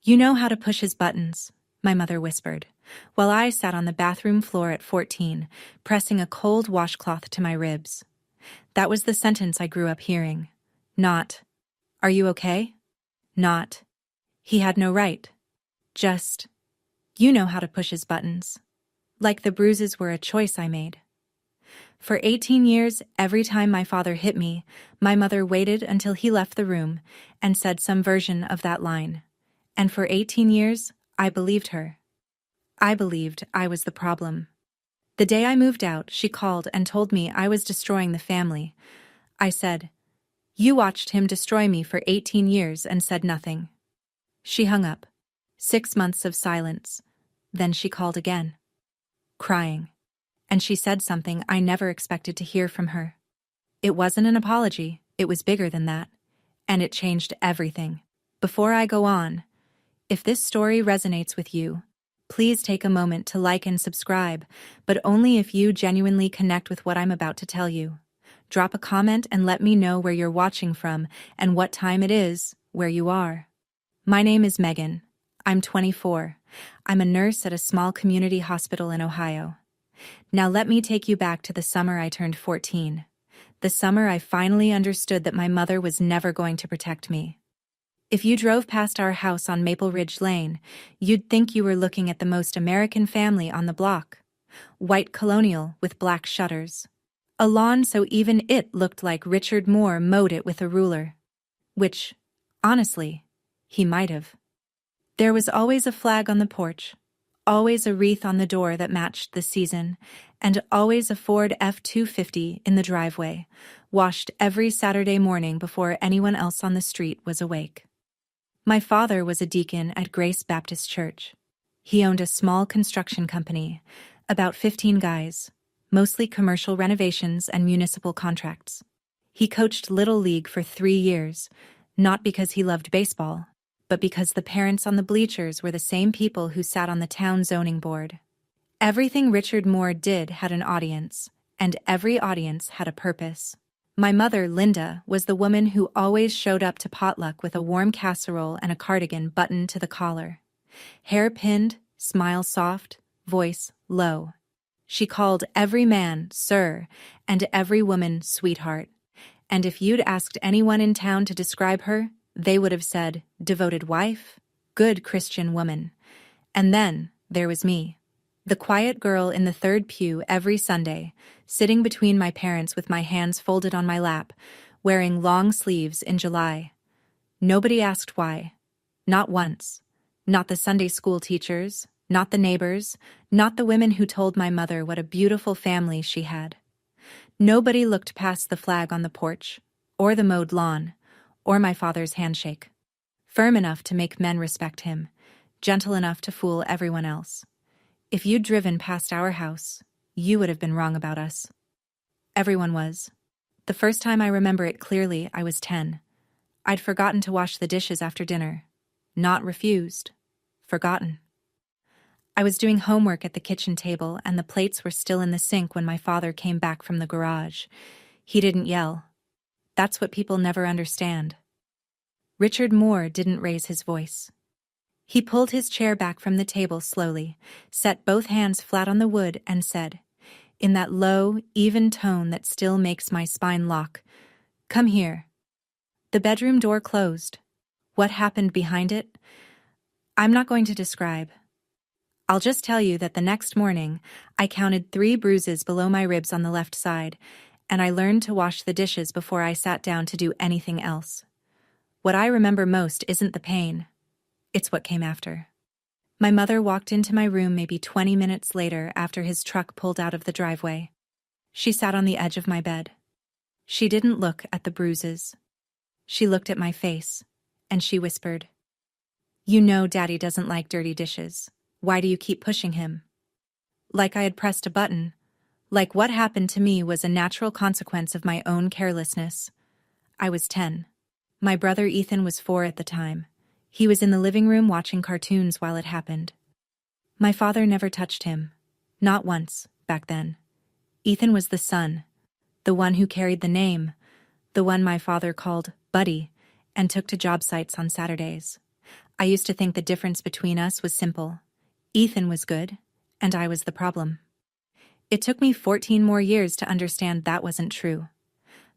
You know how to push his buttons, my mother whispered, while I sat on the bathroom floor at 14, pressing a cold washcloth to my ribs. That was the sentence I grew up hearing. Not, "Are you okay?" Not, "He had no right." Just, "You know how to push his buttons." Like the bruises were a choice I made. For 18 years, every time my father hit me, my mother waited until he left the room and said some version of that line. And for 18 years, I believed her. I believed I was the problem. The day I moved out, she called and told me I was destroying the family. I said, "You watched him destroy me for 18 years and said nothing." She hung up. 6 months of silence. Then she called again, crying. And she said something I never expected to hear from her. It wasn't an apology, it was bigger than that. And it changed everything. Before I go on, if this story resonates with you, please take a moment to like and subscribe, but only if you genuinely connect with what I'm about to tell you. Drop a comment and let me know where you're watching from and what time it is where you are. My name is Megan. I'm 24. I'm a nurse at a small community hospital in Ohio. Now let me take you back to the summer I turned 14. The summer I finally understood that my mother was never going to protect me. If you drove past our house on Maple Ridge Lane, you'd think you were looking at the most American family on the block. White colonial with black shutters. A lawn so even it looked like Richard Moore mowed it with a ruler. Which, honestly, he might have. There was always a flag on the porch, always a wreath on the door that matched the season, and always a Ford F-250 in the driveway, washed every Saturday morning before anyone else on the street was awake. My father was a deacon at Grace Baptist Church. He owned a small construction company, about 15 guys, mostly commercial renovations and municipal contracts. He coached Little League for 3 years, not because he loved baseball, but because the parents on the bleachers were the same people who sat on the town zoning board. Everything Richard Moore did had an audience, and every audience had a purpose. My mother, Linda, was the woman who always showed up to potluck with a warm casserole and a cardigan buttoned to the collar. Hair pinned, smile soft, voice low. She called every man sir and every woman sweetheart. And if you'd asked anyone in town to describe her, they would have said, devoted wife, good Christian woman. And then there was me, the quiet girl in the third pew every Sunday, sitting between my parents with my hands folded on my lap, wearing long sleeves in July. Nobody asked why. Not once. Not the Sunday school teachers, not the neighbors, not the women who told my mother what a beautiful family she had. Nobody looked past the flag on the porch, or the mowed lawn, or my father's handshake. Firm enough to make men respect him, gentle enough to fool everyone else. If you'd driven past our house, you would have been wrong about us. Everyone was. The first time I remember it clearly, I was 10. I'd forgotten to wash the dishes after dinner. Not refused. Forgotten. I was doing homework at the kitchen table and the plates were still in the sink when my father came back from the garage. He didn't yell. That's what people never understand. Richard Moore didn't raise his voice. He pulled his chair back from the table slowly, set both hands flat on the wood, and said, in that low, even tone that still makes my spine lock, "Come here." The bedroom door closed. What happened behind it? I'm not going to describe. I'll just tell you that the next morning, I counted 3 bruises below my ribs on the left side, and I learned to wash the dishes before I sat down to do anything else. What I remember most isn't the pain. It's what came after. My mother walked into my room maybe 20 minutes later after his truck pulled out of the driveway. She sat on the edge of my bed. She didn't look at the bruises. She looked at my face, and she whispered, "You know Daddy doesn't like dirty dishes. Why do you keep pushing him?" Like I had pressed a button. Like what happened to me was a natural consequence of my own carelessness. I was 10. My brother Ethan was 4 at the time. He was in the living room watching cartoons while it happened. My father never touched him. Not once, back then. Ethan was the son, the one who carried the name, the one my father called Buddy, and took to job sites on Saturdays. I used to think the difference between us was simple. Ethan was good, and I was the problem. It took me 14 more years to understand that wasn't true.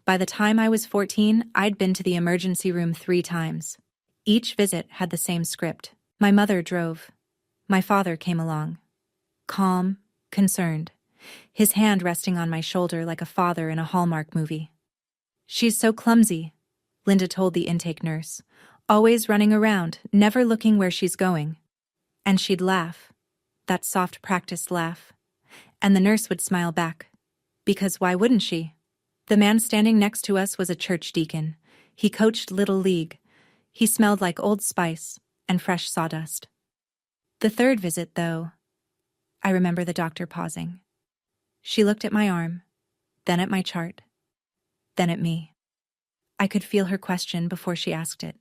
By the time I was 14, I'd been to the emergency room 3 times. Each visit had the same script. My mother drove. My father came along. Calm, concerned, his hand resting on my shoulder like a father in a Hallmark movie. "She's so clumsy," Linda told the intake nurse, "always running around, never looking where she's going." And she'd laugh, that soft practiced laugh. And the nurse would smile back. Because why wouldn't she? The man standing next to us was a church deacon. He coached Little League. He smelled like Old Spice and fresh sawdust. The third visit, though, I remember the doctor pausing. She looked at my arm, then at my chart, then at me. I could feel her question before she asked it.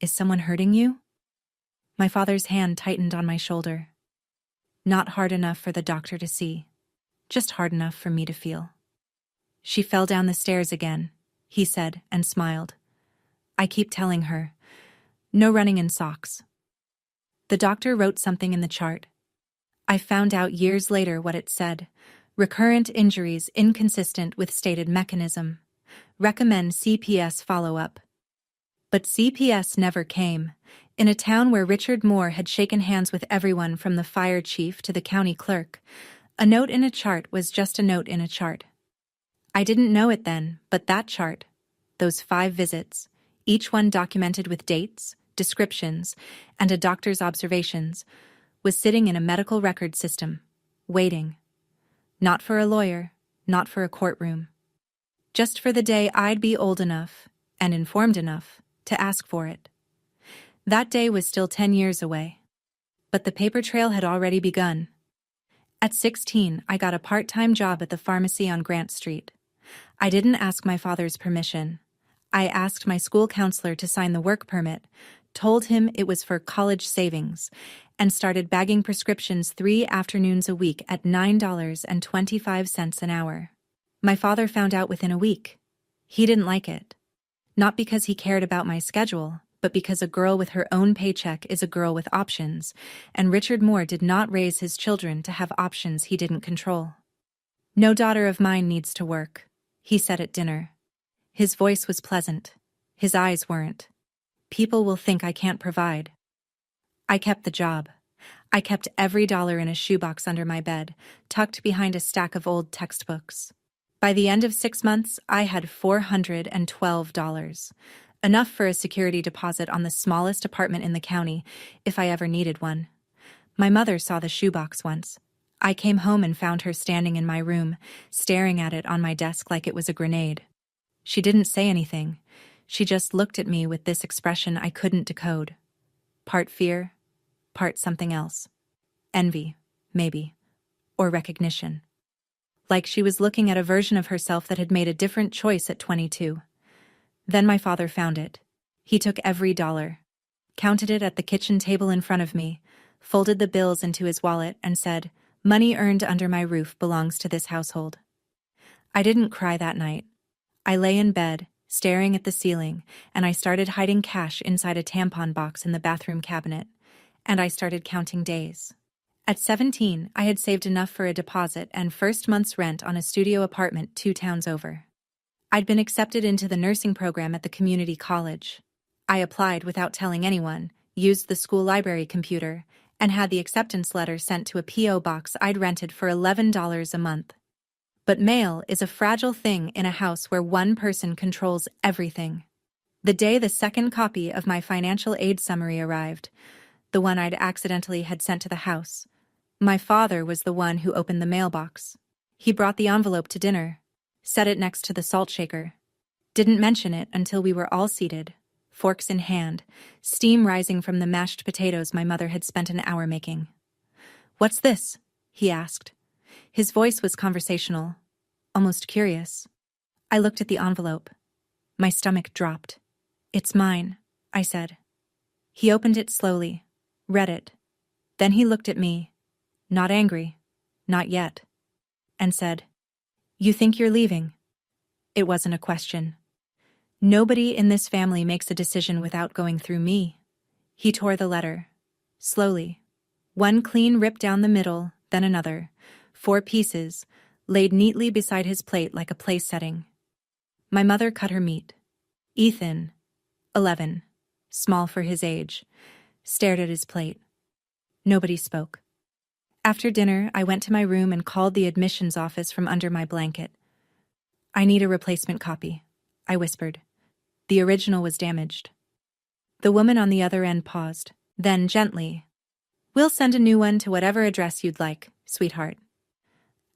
"Is someone hurting you?" My father's hand tightened on my shoulder. Not hard enough for the doctor to see, just hard enough for me to feel. "She fell down the stairs again," he said and smiled. "I keep telling her, no running in socks." The doctor wrote something in the chart. I found out years later what it said. Recurrent injuries inconsistent with stated mechanism. Recommend CPS follow-up. But CPS never came. In a town where Richard Moore had shaken hands with everyone from the fire chief to the county clerk, a note in a chart was just a note in a chart. I didn't know it then, but that chart, those 5 visits, each one documented with dates, descriptions, and a doctor's observations, was sitting in a medical record system, waiting. Not for a lawyer, not for a courtroom. Just for the day I'd be old enough, and informed enough, to ask for it. That day was still 10 years away. But the paper trail had already begun. At 16, I got a part-time job at the pharmacy on Grant Street. I didn't ask my father's permission. I asked my school counselor to sign the work permit, told him it was for college savings, and started bagging prescriptions 3 afternoons a week at $9.25 an hour. My father found out within a week. He didn't like it. Not because he cared about my schedule, but because a girl with her own paycheck is a girl with options, and Richard Moore did not raise his children to have options he didn't control. "No daughter of mine needs to work," he said at dinner. His voice was pleasant. His eyes weren't. "People will think I can't provide." I kept the job. I kept every dollar in a shoebox under my bed, tucked behind a stack of old textbooks. By the end of 6 months, I had $412, enough for a security deposit on the smallest apartment in the county, if I ever needed one. My mother saw the shoebox once. I came home and found her standing in my room, staring at it on my desk like it was a grenade. She didn't say anything. She just looked at me with this expression I couldn't decode. Part fear, part something else. Envy, maybe, or recognition. Like she was looking at a version of herself that had made a different choice at 22. Then my father found it. He took every dollar, counted it at the kitchen table in front of me, folded the bills into his wallet, and said, "Money earned under my roof belongs to this household." I didn't cry that night. I lay in bed, staring at the ceiling, and I started hiding cash inside a tampon box in the bathroom cabinet, and I started counting days. At 17, I had saved enough for a deposit and first month's rent on a studio apartment 2 towns over. I'd been accepted into the nursing program at the community college. I applied without telling anyone, used the school library computer, and had the acceptance letter sent to a P.O. box I'd rented for $11 a month. But mail is a fragile thing in a house where one person controls everything. The day the second copy of my financial aid summary arrived, the one I'd accidentally had sent to the house, my father was the one who opened the mailbox. He brought the envelope to dinner, set it next to the salt shaker. Didn't mention it until we were all seated, forks in hand, steam rising from the mashed potatoes my mother had spent an hour making. "What's this?" he asked. His voice was conversational, almost curious. I looked at the envelope. My stomach dropped. "It's mine," I said. He opened it slowly, read it. Then he looked at me, not angry, not yet, and said, "You think you're leaving?" It wasn't a question. "Nobody in this family makes a decision without going through me," He tore the letter. Slowly. One clean rip down the middle, then another. 4 pieces, laid neatly beside his plate like a place setting. My mother cut her meat. Ethan, 11, small for his age, stared at his plate. Nobody spoke. After dinner, I went to my room and called the admissions office from under my blanket. "I need a replacement copy," I whispered. The original was damaged. The woman on the other end paused, then gently, "We'll send a new one to whatever address you'd like, sweetheart."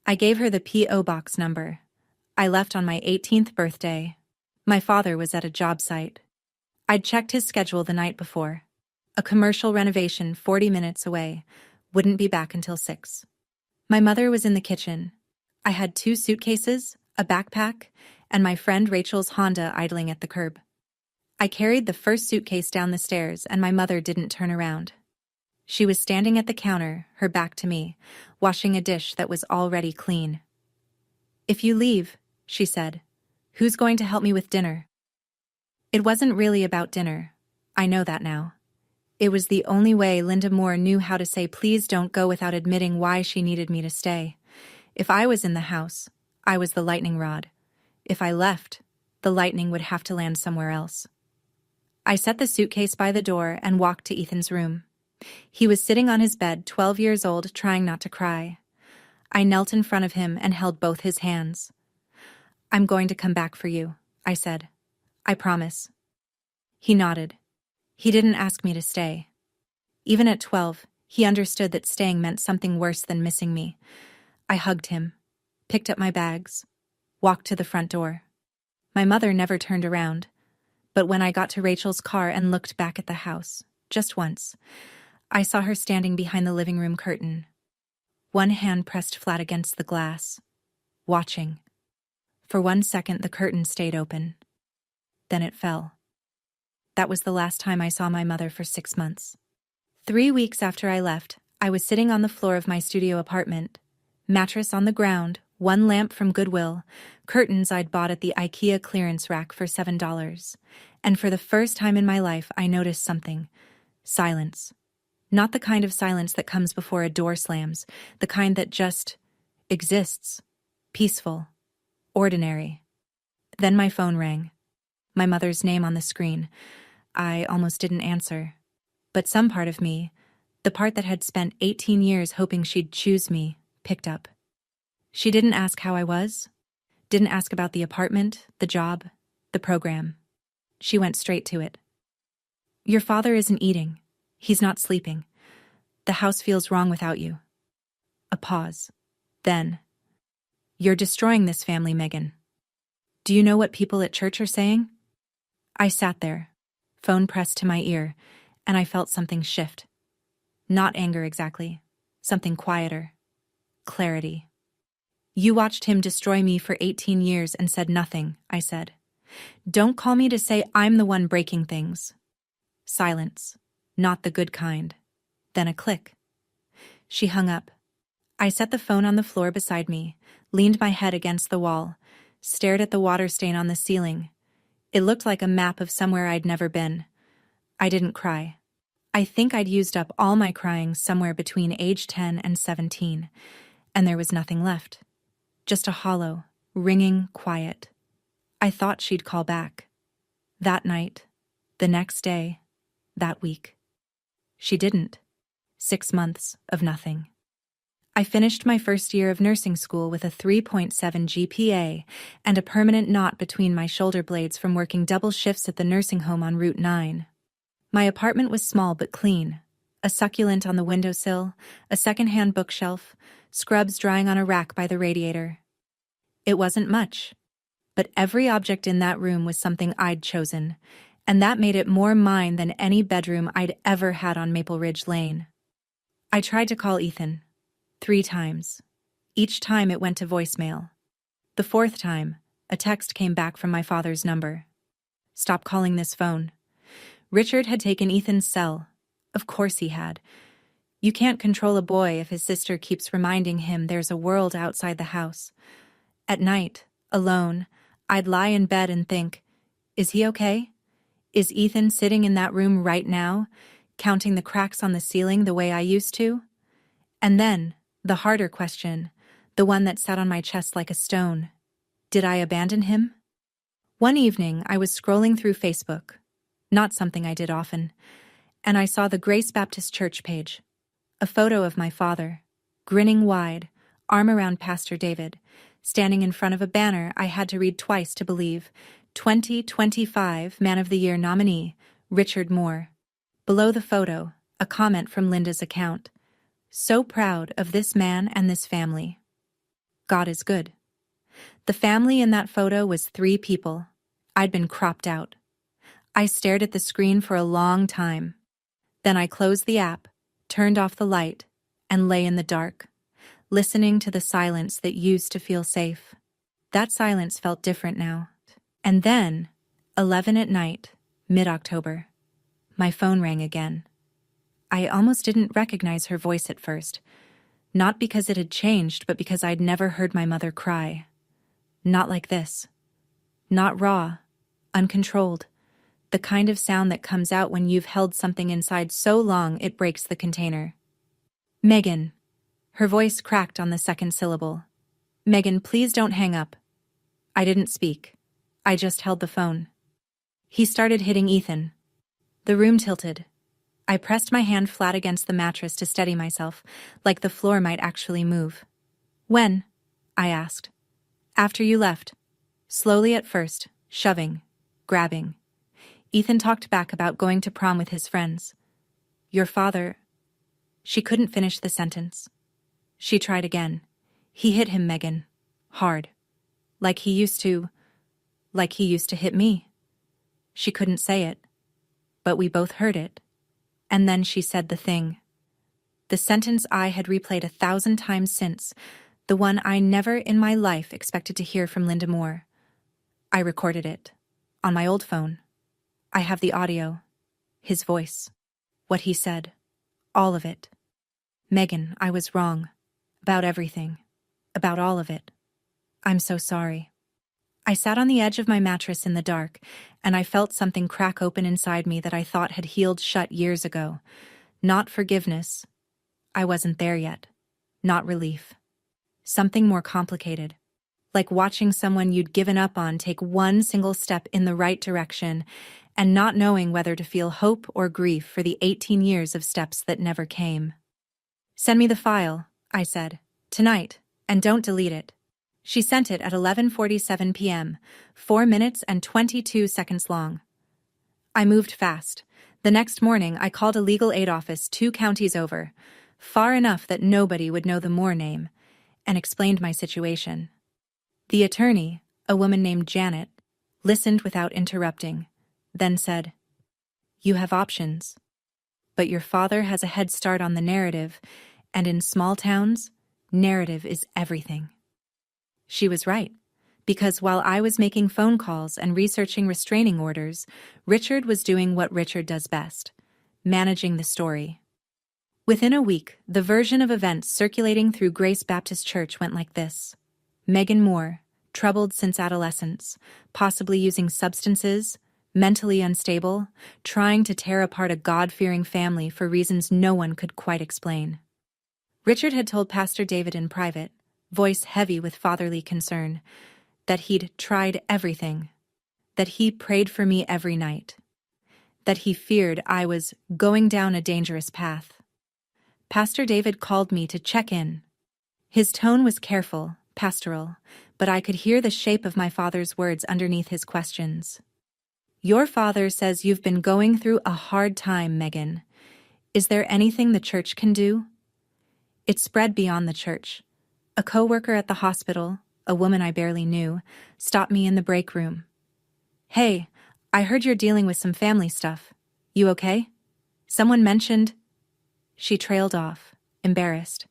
I gave her the P.O. box number. I left on my 18th birthday. My father was at a job site. I'd checked his schedule the night before. A commercial renovation 40 minutes away. Wouldn't be back until 6. My mother was in the kitchen. I had 2 suitcases, a backpack, and my friend Rachel's Honda idling at the curb. I carried the first suitcase down the stairs and my mother didn't turn around. She was standing at the counter, her back to me, washing a dish that was already clean. "If you leave," she said, "who's going to help me with dinner?" It wasn't really about dinner. I know that now. It was the only way Linda Moore knew how to say please don't go without admitting why she needed me to stay. If I was in the house, I was the lightning rod. If I left, the lightning would have to land somewhere else. I set the suitcase by the door and walked to Ethan's room. He was sitting on his bed, 12 years old, trying not to cry. I knelt in front of him and held both his hands. "I'm going to come back for you," I said. "I promise." He nodded. He didn't ask me to stay. Even at 12, he understood that staying meant something worse than missing me. I hugged him, picked up my bags, walked to the front door. My mother never turned around, but when I got to Rachel's car and looked back at the house, just once, I saw her standing behind the living room curtain, one hand pressed flat against the glass, watching. For 1 second, the curtain stayed open. Then it fell. That was the last time I saw my mother for 6 months. 3 weeks after I left, I was sitting on the floor of my studio apartment, mattress on the ground, 1 lamp from Goodwill, curtains I'd bought at the IKEA clearance rack for $7. And for the first time in my life, I noticed something. Silence. Not the kind of silence that comes before a door slams, the kind that just exists. Peaceful. Ordinary. Then my phone rang. My mother's name on the screen. I almost didn't answer. But some part of me, the part that had spent 18 years hoping she'd choose me, picked up. She didn't ask how I was. Didn't ask about the apartment, the job, the program. She went straight to it. "Your father isn't eating. He's not sleeping. The house feels wrong without you." A pause. Then, "You're destroying this family, Megan. Do you know what people at church are saying?" I sat there, phone pressed to my ear, and I felt something shift. Not anger exactly. Something quieter. Clarity. "You watched him destroy me for 18 years and said nothing," I said. "Don't call me to say I'm the one breaking things." Silence. Not the good kind. Then a click. She hung up. I set the phone on the floor beside me, leaned my head against the wall, stared at the water stain on the ceiling. It looked like a map of somewhere I'd never been. I didn't cry. I think I'd used up all my crying somewhere between age 10 and 17, and there was nothing left. Just a hollow, ringing quiet. I thought she'd call back. That night, the next day, that week. She didn't. 6 months of nothing. I finished my first year of nursing school with a 3.7 GPA and a permanent knot between my shoulder blades from working double shifts at the nursing home on Route 9. My apartment was small but clean. A succulent on the windowsill, a second-hand bookshelf, scrubs drying on a rack by the radiator. It wasn't much, but every object in that room was something I'd chosen, and that made it more mine than any bedroom I'd ever had on Maple Ridge Lane. I tried to call Ethan. 3 times. Each time it went to voicemail. The 4th time, a text came back from my father's number. "Stop calling this phone." Richard had taken Ethan's cell. Of course he had. You can't control a boy if his sister keeps reminding him there's a world outside the house. At night, alone, I'd lie in bed and think, is he okay? Is Ethan sitting in that room right now? counting the cracks on the ceiling the way I used to? And then, the harder question, the one that sat on my chest like a stone. Did I abandon him? One evening, I was scrolling through Facebook, not something I did often, and I saw the Grace Baptist Church page. A photo of my father, grinning wide, arm around Pastor David, standing in front of a banner I had to read twice to believe, 2025 Man of the Year nominee, Richard Moore. Below the photo, a comment from Linda's account. So proud of this man and this family. God is good. The family in that photo was 3 people. I'd been cropped out. I stared at the screen for a long time. Then I closed the app, turned off the light, and lay in the dark, listening to the silence that used to feel safe. That silence felt different now. And then, 11 at night, mid-October, my phone rang again. I almost didn't recognize her voice at first, not because it had changed, but because I'd never heard my mother cry. Not like this. Not raw, uncontrolled, the kind of sound that comes out when you've held something inside so long it breaks the container. Megan. Her voice cracked on the second syllable. Megan, please don't hang up. I didn't speak. I just held the phone. He started hitting Ethan. The room tilted. I pressed my hand flat against the mattress to steady myself, like the floor might actually move. When? I asked. After you left. Slowly at first, shoving, grabbing. Ethan talked back about going to prom with his friends. Your father... She couldn't finish the sentence. She tried again. He hit him, Megan. Hard. Like he used to hit me. She couldn't say it. But we both heard it. And then she said the thing. The sentence I had replayed 1,000 times since, the one I never in my life expected to hear from Linda Moore. I recorded it. On my old phone. I have the audio. His voice. What he said. All of it. Megan, I was wrong. About everything. About all of it. I'm so sorry. I sat on the edge of my mattress in the dark, and I felt something crack open inside me that I thought had healed shut years ago. Not forgiveness. I wasn't there yet. Not relief. Something more complicated. Like watching someone you'd given up on take one single step in the right direction and not knowing whether to feel hope or grief for the 18 years of steps that never came. Send me the file, I said, tonight, and don't delete it. She sent it at 11:47 p.m., 4 minutes and 22 seconds long. I moved fast. The next morning, I called a legal aid office 2 counties over, far enough that nobody would know the Moore name, and explained my situation. The attorney, a woman named Janet, listened without interrupting, then said, You have options. But your father has a head start on the narrative, and in small towns, narrative is everything. She was right, because while I was making phone calls and researching restraining orders, Richard was doing what Richard does best, managing the story. Within a week, the version of events circulating through Grace Baptist Church went like this. Megan Moore, troubled since adolescence, possibly using substances, mentally unstable, trying to tear apart a God-fearing family for reasons no one could quite explain. Richard had told Pastor David in private, voice heavy with fatherly concern, that he'd tried everything, that he prayed for me every night, that he feared I was going down a dangerous path. Pastor David called me to check in. His tone was careful, pastoral, but I could hear the shape of my father's words underneath his questions. Your father says you've been going through a hard time, Megan. Is there anything the church can do? It spread beyond the church. A co-worker at the hospital, a woman I barely knew, stopped me in the break room. Hey, I heard you're dealing with some family stuff. You okay? Someone mentioned... She trailed off, embarrassed.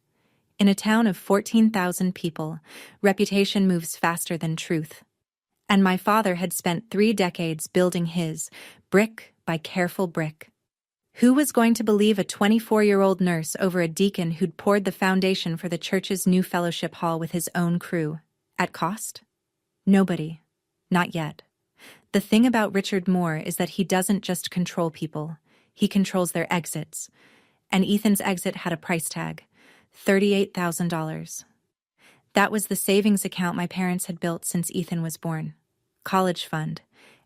In a town of 14,000 people, reputation moves faster than truth. And my father had spent 3 decades building his, brick by careful brick. Who was going to believe a 24-year-old nurse over a deacon who'd poured the foundation for the church's new fellowship hall with his own crew? At cost? Nobody. Not yet. The thing about Richard Moore is that he doesn't just control people. He controls their exits. And Ethan's exit had a price tag, $38,000. That was the savings account my parents had built since Ethan was born. College fund,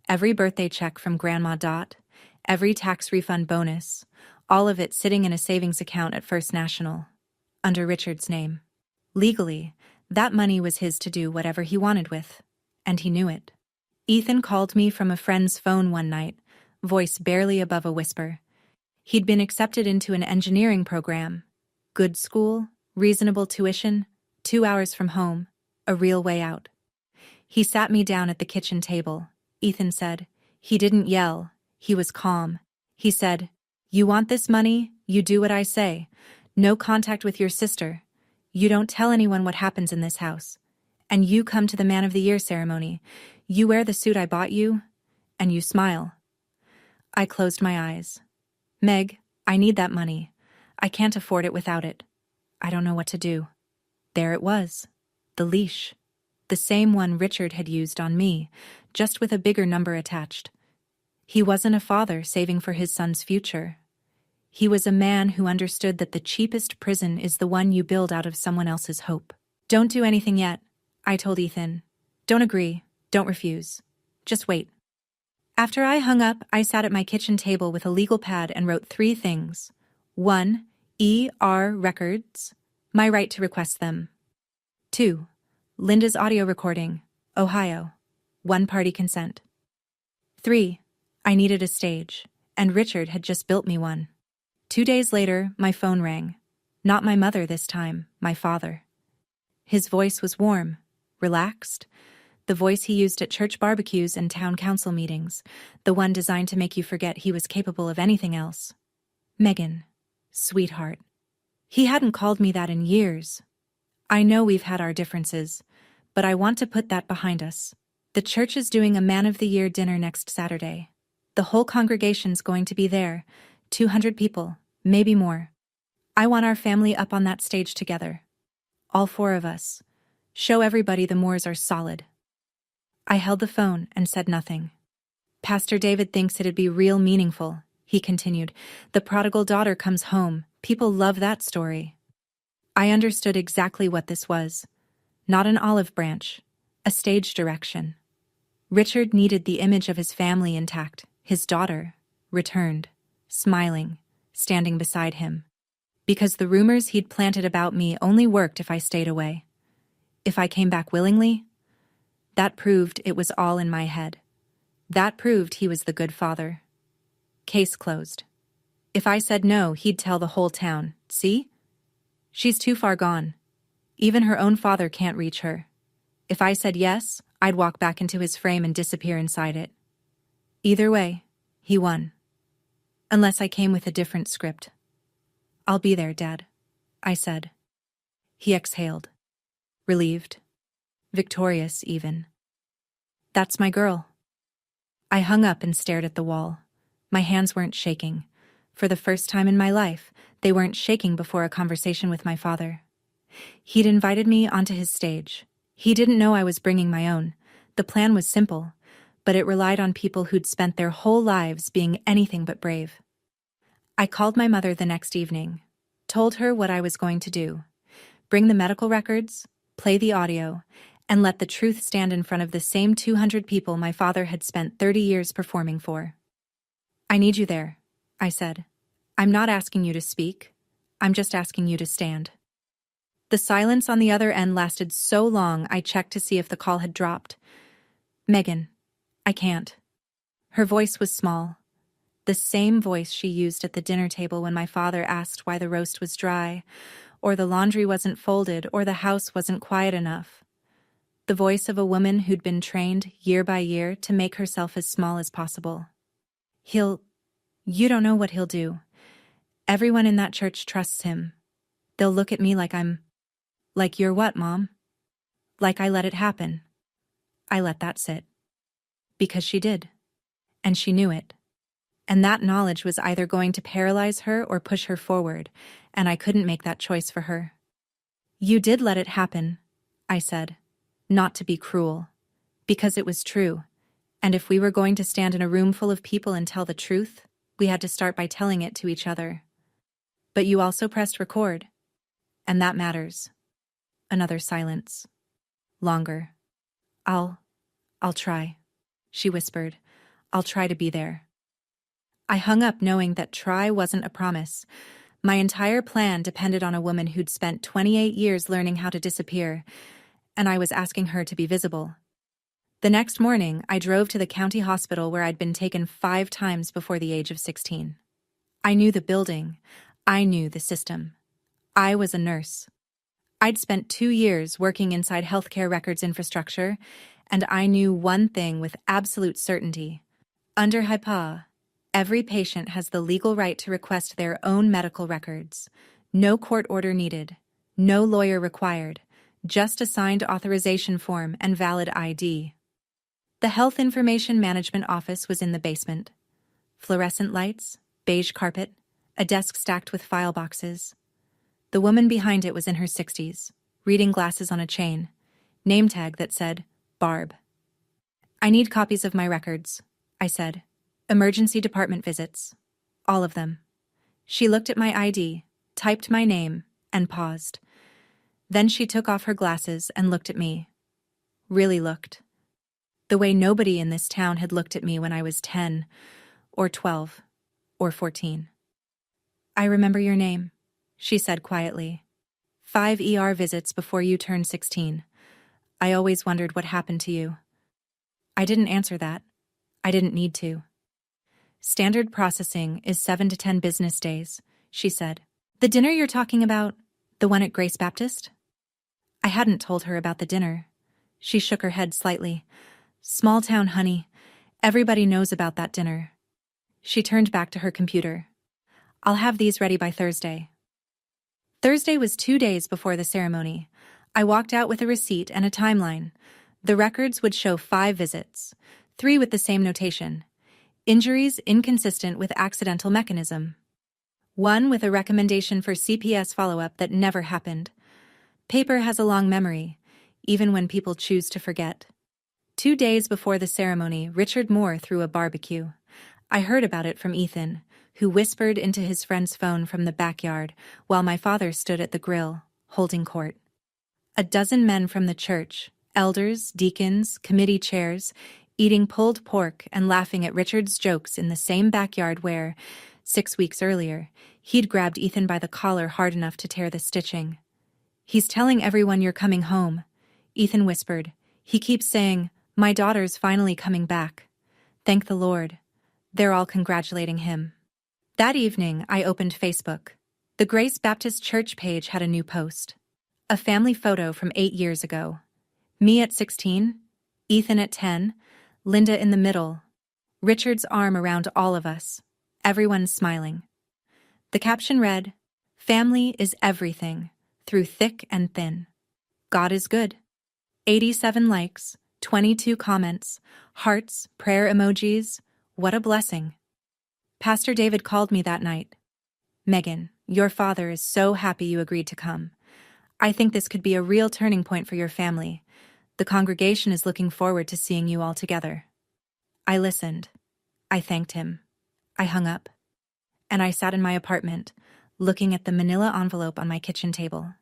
every birthday check from Grandma Dot, every tax refund bonus, all of it sitting in a savings account at First National, under Richard's name. Legally, that money was his to do whatever he wanted with, and he knew it. Ethan called me from a friend's phone one night, voice barely above a whisper. He'd been accepted into an engineering program. Good school, reasonable tuition, 2 hours from home, a real way out. He sat me down at the kitchen table. Ethan said. He didn't yell. He was calm. He said, "You want this money? You do what I say. No contact with your sister. You don't tell anyone what happens in this house. And you come to the Man of the Year ceremony. You wear the suit I bought you, and you smile." I closed my eyes. "Meg, I need that money. I can't afford it without it. I don't know what to do." There it was. The leash. The same one Richard had used on me, just with a bigger number attached. He wasn't a father saving for his son's future. He was a man who understood that the cheapest prison is the one you build out of someone else's hope. "Don't do anything yet," I told Ethan. "Don't agree. Don't refuse. Just wait." After I hung up, I sat at my kitchen table with a legal pad and wrote 3 things. 1. ER records, my right to request them. 2. Linda's audio recording, Ohio, one-party consent. 3. I needed a stage, and Richard had just built me one. 2 days later, my phone rang. Not my mother this time, my father. His voice was warm, relaxed, the voice he used at church barbecues and town council meetings, the one designed to make you forget he was capable of anything else. "Megan, sweetheart." He hadn't called me that in years. "I know we've had our differences, but I want to put that behind us. The church is doing a Man of the Year dinner next Saturday. The whole congregation's going to be there, 200 people, maybe more. I want our family up on that stage together. All 4 of us. Show everybody the Moores are solid." I held the phone and said nothing. "Pastor David thinks it'd be real meaningful," he continued. "The prodigal daughter comes home. People love that story." I understood exactly what this was. Not an olive branch, a stage direction. Richard needed the image of his family intact, his daughter, returned, smiling, standing beside him. Because the rumors he'd planted about me only worked if I stayed away. If I came back willingly, that proved it was all in my head. That proved he was the good father. Case closed. If I said no, he'd tell the whole town, "See? She's too far gone. Even her own father can't reach her." If I said yes, I'd walk back into his frame and disappear inside it. Either way, he won. Unless I came with a different script. "I'll be there, Dad," I said. He exhaled. Relieved. Victorious, even. "That's my girl." I hung up and stared at the wall. My hands weren't shaking. For the first time in my life, they weren't shaking before a conversation with my father. He'd invited me onto his stage. He didn't know I was bringing my own. The plan was simple, but it relied on people who'd spent their whole lives being anything but brave. I called my mother the next evening, told her what I was going to do. Bring the medical records, play the audio, and let the truth stand in front of the same 200 people my father had spent 30 years performing for. "I need you there," I said. "I'm not asking you to speak. I'm just asking you to stand." The silence on the other end lasted so long I checked to see if the call had dropped. "Megan, I can't." Her voice was small. The same voice she used at the dinner table when my father asked why the roast was dry, or the laundry wasn't folded, or the house wasn't quiet enough. The voice of a woman who'd been trained year by year to make herself as small as possible. You don't know what he'll do. Everyone in that church trusts him. They'll look at me like like you're what, Mom? Like I let it happen." I let that sit. Because she did. And she knew it. And that knowledge was either going to paralyze her or push her forward, and I couldn't make that choice for her. "You did let it happen," I said. Not to be cruel. Because it was true. And if we were going to stand in a room full of people and tell the truth, We had to start by telling it to each other. But you also pressed record. And that matters. Another silence. Longer. I'll try, she whispered. I'll try to be there. I hung up knowing that try wasn't a promise. My entire plan depended on a woman who'd spent 28 years learning how to disappear, and I was asking her to be visible. The next morning, I drove to the county hospital where I'd been taken 5 times before the age of 16. I knew the building. I knew the system. I was a nurse. I'd spent 2 years working inside healthcare records infrastructure, and I knew one thing with absolute certainty. Under HIPAA, every patient has the legal right to request their own medical records. No court order needed. No lawyer required. Just a signed authorization form and valid ID. The Health Information Management Office was in the basement. Fluorescent lights, beige carpet, a desk stacked with file boxes. The woman behind it was in her 60s, reading glasses on a chain, name tag that said, Barb. I need copies of my records, I said. Emergency department visits. All of them. She looked at my ID, typed my name, and paused. Then she took off her glasses and looked at me. Really looked. The way nobody in this town had looked at me when I was 10, or 12, or 14. I remember your name, she said quietly. 5 ER visits before you turned 16. I always wondered what happened to you. I didn't answer that. I didn't need to. Standard processing is 7 to 10 business days, she said. The dinner you're talking about, the one at Grace Baptist? I hadn't told her about the dinner. She shook her head slightly. Small town, honey. Everybody knows about that dinner. She turned back to her computer. I'll have these ready by Thursday. Thursday was 2 days before the ceremony. I walked out with a receipt and a timeline. The records would show 5 visits, 3 with the same notation. Injuries inconsistent with accidental mechanism. 1 with a recommendation for CPS follow-up that never happened. Paper has a long memory, even when people choose to forget. 2 days before the ceremony, Richard Moore threw a barbecue. I heard about it from Ethan, who whispered into his friend's phone from the backyard while my father stood at the grill, holding court. A dozen men from the church, elders, deacons, committee chairs, eating pulled pork and laughing at Richard's jokes in the same backyard where, 6 weeks earlier, he'd grabbed Ethan by the collar hard enough to tear the stitching. He's telling everyone you're coming home, Ethan whispered. He keeps saying, my daughter's finally coming back. Thank the Lord. They're all congratulating him. That evening, I opened Facebook. The Grace Baptist Church page had a new post. A family photo from 8 years ago. Me at 16, Ethan at 10, Linda in the middle, Richard's arm around all of us, everyone smiling. The caption read, Family is everything, through thick and thin. God is good. 87 likes, 22 comments, hearts, prayer emojis. What a blessing. Pastor David called me that night. Megan, your father is so happy you agreed to come. I think this could be a real turning point for your family. The congregation is looking forward to seeing you all together. I listened. I thanked him. I hung up. And I sat in my apartment, looking at the manila envelope on my kitchen table,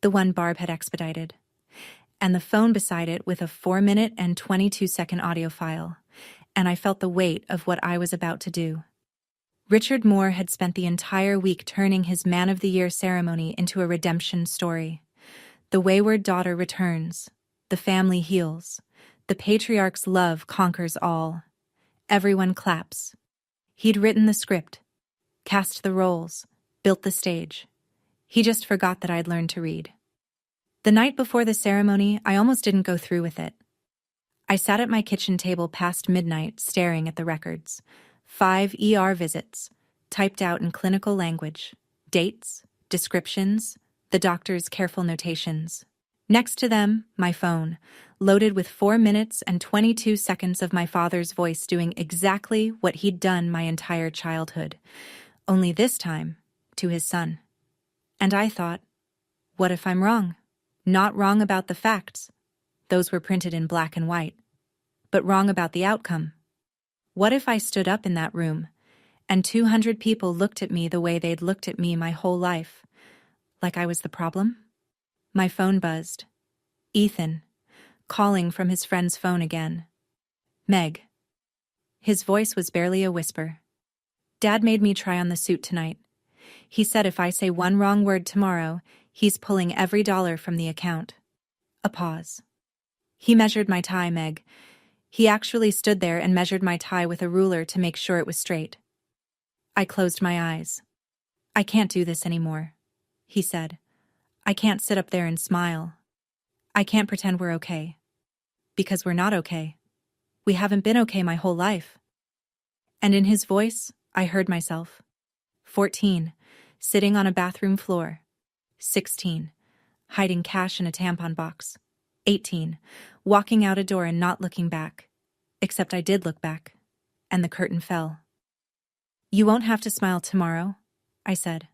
the one Barb had expedited, and the phone beside it with a 4-minute and 22-second audio file, and I felt the weight of what I was about to do. Richard Moore had spent the entire week turning his Man of the Year ceremony into a redemption story. The wayward daughter returns. The family heals. The patriarch's love conquers all. Everyone claps. He'd written the script, cast the roles, built the stage. He just forgot that I'd learned to read. The night before the ceremony, I almost didn't go through with it. I sat at my kitchen table past midnight staring at the records. 5 ER visits, typed out in clinical language, dates, descriptions, the doctor's careful notations. Next to them, my phone, loaded with 4 minutes and 22 seconds of my father's voice doing exactly what he'd done my entire childhood, only this time to his son. And I thought, what if I'm wrong? Not wrong about the facts. Those were printed in black and white. But wrong about the outcome. What if I stood up in that room and 200 people looked at me the way they'd looked at me my whole life. Like I was the problem? My phone buzzed. Ethan, calling from his friend's phone again. Meg. His voice was barely a whisper. Dad made me try on the suit tonight. He said if I say one wrong word tomorrow, he's pulling every dollar from the account. A pause. He measured my tie, Meg. He actually stood there and measured my tie with a ruler to make sure it was straight. I closed my eyes. I can't do this anymore, he said. I can't sit up there and smile. I can't pretend we're okay. Because we're not okay. We haven't been okay my whole life. And in his voice, I heard myself. 14, sitting on a bathroom floor. 16, hiding cash in a tampon box. 18, walking out a door and not looking back. Except I did look back. And the curtain fell. You won't have to smile tomorrow, I said.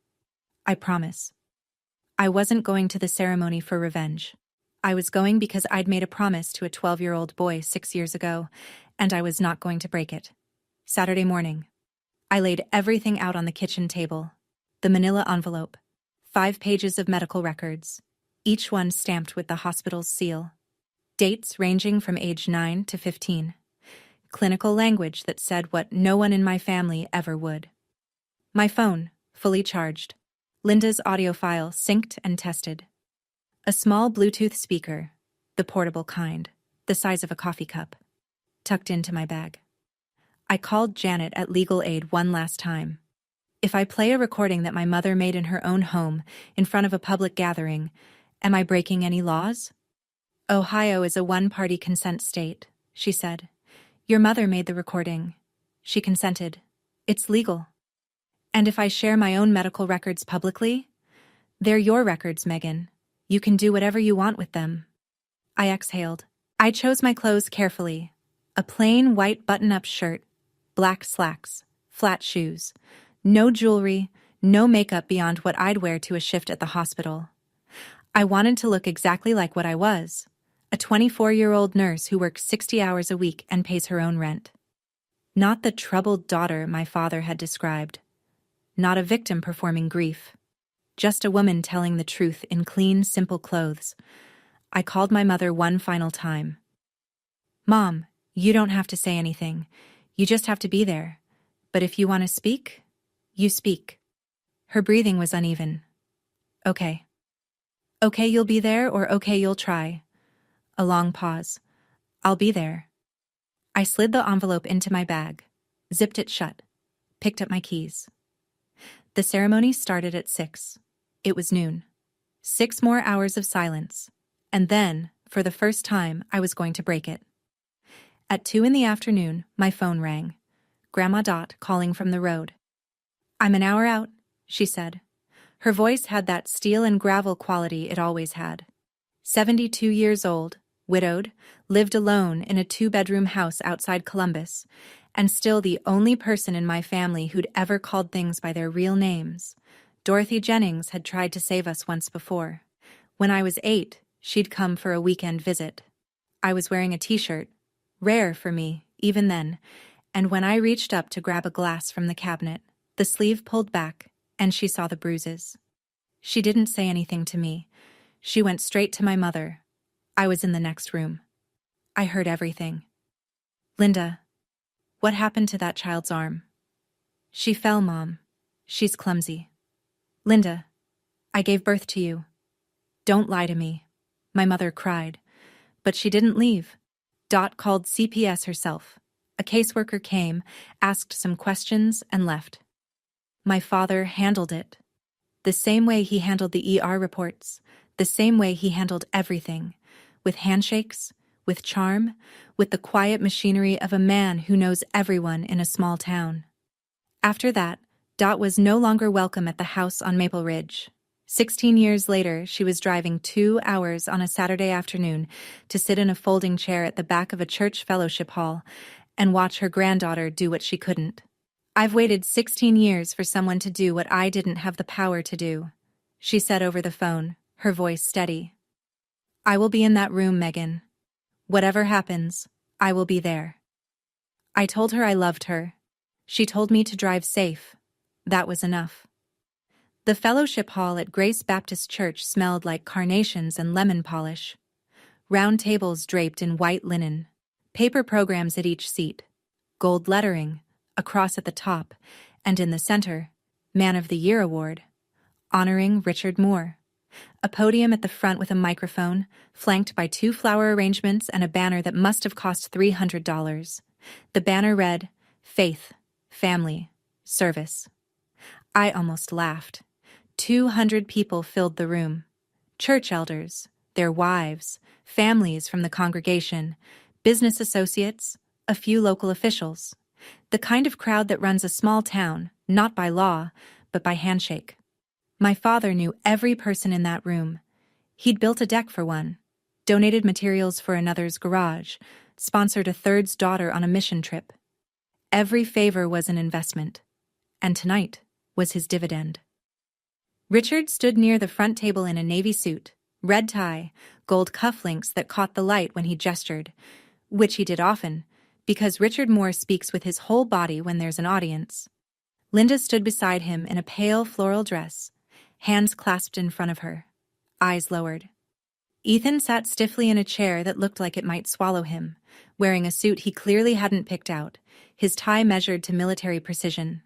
I promise. I wasn't going to the ceremony for revenge. I was going because I'd made a promise to a 12-year-old boy 6 years ago, and I was not going to break it. Saturday morning. I laid everything out on the kitchen table. The manila envelope. 5 pages of medical records. Each one stamped with the hospital's seal. Dates ranging from age 9 to 15. Clinical language that said what no one in my family ever would. My phone, fully charged. Linda's audio file synced and tested. A small Bluetooth speaker, the portable kind, the size of a coffee cup, tucked into my bag. I called Janet at Legal Aid one last time. If I play a recording that my mother made in her own home, in front of a public gathering, am I breaking any laws? Ohio is a one-party consent state, she said. Your mother made the recording. She consented. It's legal. And if I share my own medical records publicly? They're your records, Megan. You can do whatever you want with them. I exhaled. I chose my clothes carefully. A plain white button-up shirt, black slacks, flat shoes. No jewelry, no makeup beyond what I'd wear to a shift at the hospital. I wanted to look exactly like what I was. A 24-year-old nurse who works 60 hours a week and pays her own rent. Not the troubled daughter my father had described. Not a victim performing grief. Just a woman telling the truth in clean, simple clothes. I called my mother one final time. Mom, you don't have to say anything. You just have to be there. But if you want to speak, you speak. Her breathing was uneven. Okay. Okay, you'll be there, or okay, you'll try. A long pause. I'll be there. I slid the envelope into my bag, zipped it shut, picked up my keys. The ceremony started at 6. It was noon. 6 more hours of silence. And then, for the first time, I was going to break it. At 2 in the afternoon, my phone rang. Grandma Dot calling from the road. I'm an hour out, she said. Her voice had that steel and gravel quality it always had. 72 years old, widowed, lived alone in a 2-bedroom house outside Columbus, and still the only person in my family who'd ever called things by their real names. Dorothy Jennings had tried to save us once before. When I was 8, she'd come for a weekend visit. I was wearing a t-shirt, rare for me, even then, and when I reached up to grab a glass from the cabinet, the sleeve pulled back, and she saw the bruises. She didn't say anything to me. She went straight to my mother. I was in the next room. I heard everything. Linda, what happened to that child's arm? She fell, Mom. She's clumsy. Linda, I gave birth to you. Don't lie to me. My mother cried. But she didn't leave. Dot called CPS herself. A caseworker came, asked some questions, and left. My father handled it. The same way he handled the ER reports, the same way he handled everything. With handshakes, with charm, with the quiet machinery of a man who knows everyone in a small town. After that, Dot was no longer welcome at the house on Maple Ridge. 16 years later, she was driving 2 hours on a Saturday afternoon to sit in a folding chair at the back of a church fellowship hall and watch her granddaughter do what she couldn't. I've waited 16 years for someone to do what I didn't have the power to do, she said over the phone, her voice steady. I will be in that room, Megan. Whatever happens, I will be there. I told her I loved her. She told me to drive safe. That was enough. The fellowship hall at Grace Baptist Church smelled like carnations and lemon polish. Round tables draped in white linen, paper programs at each seat, gold lettering, a cross at the top, and in the center, Man of the Year Award, honoring Richard Moore. A podium at the front with a microphone, flanked by 2 flower arrangements and a banner that must have cost $300. The banner read, Faith, Family, Service. I almost laughed. 200 people filled the room. Church elders, their wives, families from the congregation, business associates, a few local officials. The kind of crowd that runs a small town, not by law, but by handshake. My father knew every person in that room. He'd built a deck for one, donated materials for another's garage, sponsored a third's daughter on a mission trip. Every favor was an investment, and tonight was his dividend. Richard stood near the front table in a navy suit, red tie, gold cufflinks that caught the light when he gestured, which he did often, because Richard Moore speaks with his whole body when there's an audience. Linda stood beside him in a pale floral dress, hands clasped in front of her, eyes lowered. Ethan sat stiffly in a chair that looked like it might swallow him, wearing a suit he clearly hadn't picked out, his tie measured to military precision.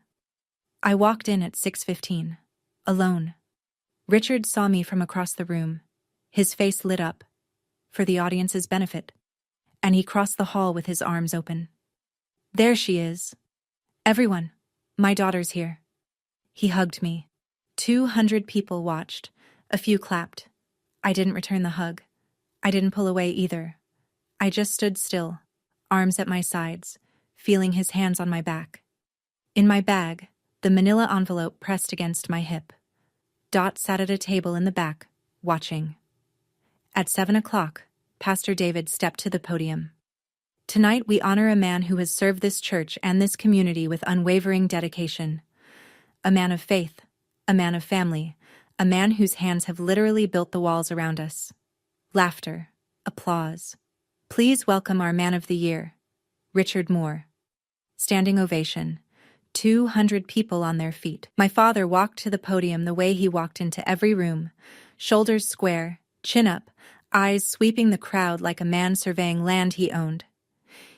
I walked in at 6:15, alone. Richard saw me from across the room. His face lit up, for the audience's benefit, and he crossed the hall with his arms open. There she is. Everyone, my daughter's here. He hugged me. 200 people watched. A few clapped. I didn't return the hug. I didn't pull away either. I just stood still, arms at my sides, feeling his hands on my back. In my bag, the manila envelope pressed against my hip. Dot sat at a table in the back, watching. At 7 o'clock, Pastor David stepped to the podium. Tonight we honor a man who has served this church and this community with unwavering dedication. A man of faith, a man of family, a man whose hands have literally built the walls around us. Laughter, applause. Please welcome our Man of the Year, Richard Moore. Standing ovation. 200 people on their feet. My father walked to the podium the way he walked into every room, shoulders square, chin up, eyes sweeping the crowd like a man surveying land he owned.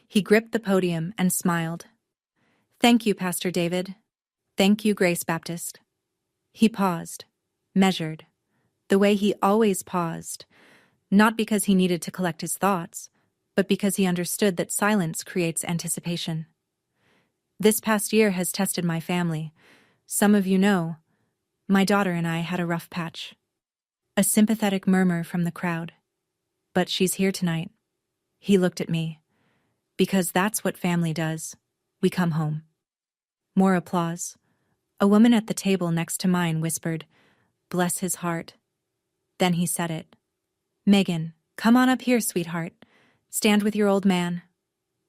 He gripped the podium and smiled. Thank you, Pastor David. Thank you, Grace Baptist. He paused, measured, the way he always paused, not because he needed to collect his thoughts, but because he understood that silence creates anticipation. This past year has tested my family. Some of you know, my daughter and I had a rough patch. A sympathetic murmur from the crowd. But she's here tonight. He looked at me. Because that's what family does. We come home. More applause. A woman at the table next to mine whispered, "Bless his heart." Then he said it. "Megan, come on up here, sweetheart. Stand with your old man."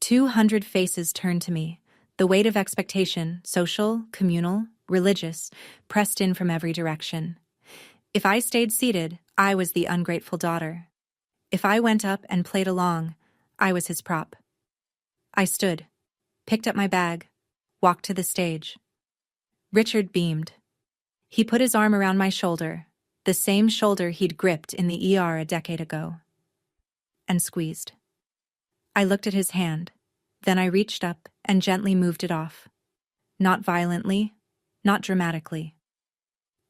200 faces turned to me. The weight of expectation, social, communal, religious, pressed in from every direction. If I stayed seated, I was the ungrateful daughter. If I went up and played along, I was his prop. I stood, picked up my bag, walked to the stage. Richard beamed. He put his arm around my shoulder, the same shoulder he'd gripped in the ER a decade ago, and squeezed. I looked at his hand, then I reached up and gently moved it off. Not violently, not dramatically.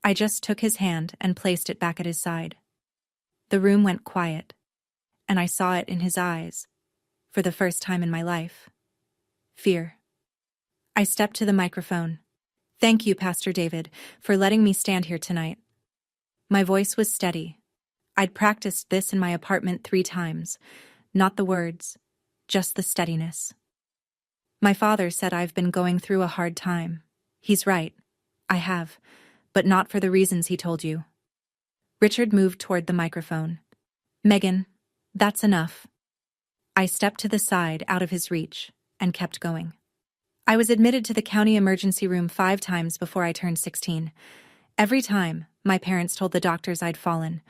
I just took his hand and placed it back at his side. The room went quiet, and I saw it in his eyes, for the first time in my life. Fear. I stepped to the microphone. Thank you, Pastor David, for letting me stand here tonight. My voice was steady. I'd practiced this in my apartment 3 times. Not the words, just the steadiness. My father said I've been going through a hard time. He's right. I have, but not for the reasons he told you. Richard moved toward the microphone. Megan, that's enough. I stepped to the side out of his reach and kept going. I was admitted to the county emergency room 5 times before I turned 16. Every time, my parents told the doctors I'd fallen.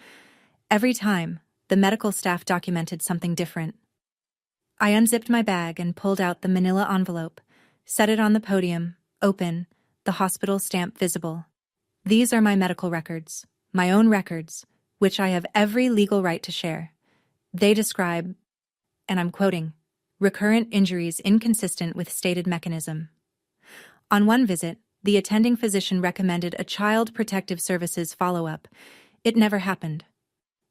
Every time, the medical staff documented something different. I unzipped my bag and pulled out the manila envelope, Set it on the podium, open, the hospital stamp visible. These are my medical records, my own records, which I have every legal right to share. They describe, and I'm quoting, recurrent injuries inconsistent with stated mechanism. On one visit, the attending physician recommended a child protective services follow-up. It never happened.